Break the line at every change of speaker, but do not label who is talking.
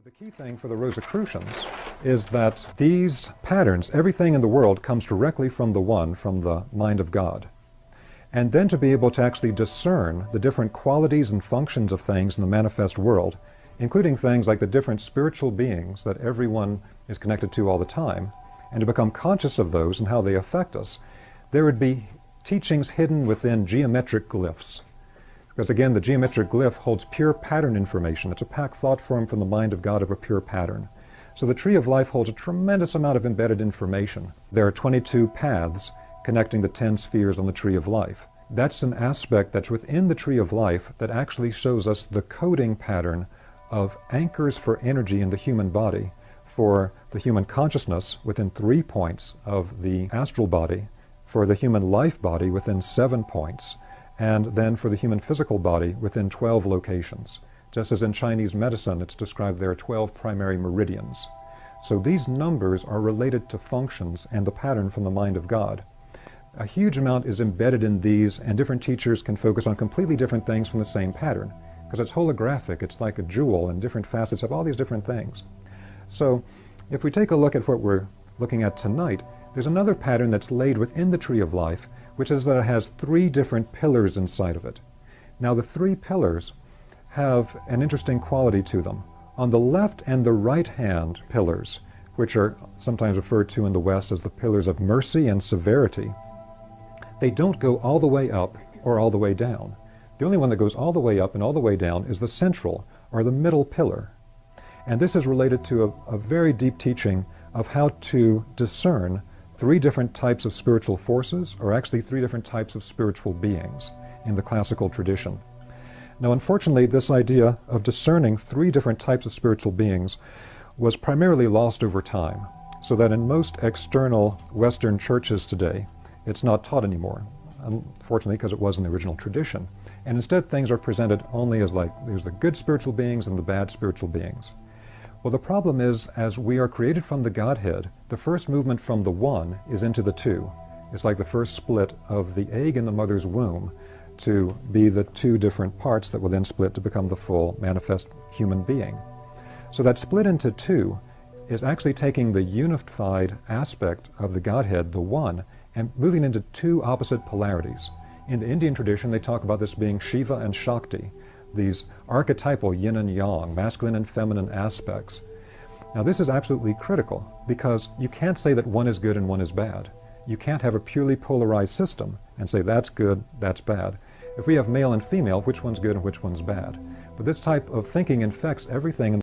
The key thing for the Rosicrucians is that these patterns, everything in the world comes directly from the One, from the mind of God. And then to be able to actually discern the different qualities and functions of things in the manifest world, including things like the different spiritual beings that everyone is connected to all the time, and to become conscious of those and how they affect us, there would be teachings hidden within geometric glyphs. Because again, the geometric glyph holds pure pattern information. It's a packed thought form from the mind of God of a pure pattern. So the Tree of Life holds a tremendous amount of embedded information. There are 22 paths connecting the 10 spheres on the Tree of Life. That's an aspect that's within the Tree of Life that actually shows us the coding pattern of anchors for energy in the human body, for the human consciousness within 3 points of the astral body, for the human life body within 7 points, and then for the human physical body within 12 locations. Just as in Chinese medicine, it's described there are 12 primary meridians. So these numbers are related to functions and the pattern from the mind of God. A huge amount is embedded in these, and different teachers can focus on completely different things from the same pattern, because it's holographic. It's like a jewel, and different facets have all these different things. So if we take a look at what we're looking at tonight, there's another pattern that's laid within the Tree of Life, which is that it has 3 different pillars inside of it. Now the 3 pillars have an interesting quality to them. On the left and the right hand pillars, which are sometimes referred to in the West as the pillars of mercy and severity, they don't go all the way up or all the way down. The only one that goes all the way up and all the way down is the central, or the middle pillar. And this is related to a very deep teaching of how to discern 3 different types of spiritual forces, or actually 3 different types of spiritual beings in the classical tradition. Now, unfortunately, this idea of discerning 3 different types of spiritual beings was primarily lost over time, so that in most external Western churches today, it's not taught anymore, unfortunately, because it was in the original tradition. And instead, things are presented only as like, there's the good spiritual beings and the bad spiritual beings. Well, the problem is, as we are created from the Godhead, the first movement from the One is into the 2. It's like the first split of the egg in the mother's womb to be the 2 different parts that will then split to become the full manifest human being. So that split into 2 is actually taking the unified aspect of the Godhead, the One, and moving into 2 opposite polarities. In the Indian tradition, they talk about this being Shiva and Shakti, these archetypal yin and yang, masculine and feminine aspects. Now this is absolutely critical, because you can't say that one is good and one is bad. You can't have a purely polarized system and say that's good, that's bad. If we have male and female, which one's good and which one's bad? But this type of thinking infects everything in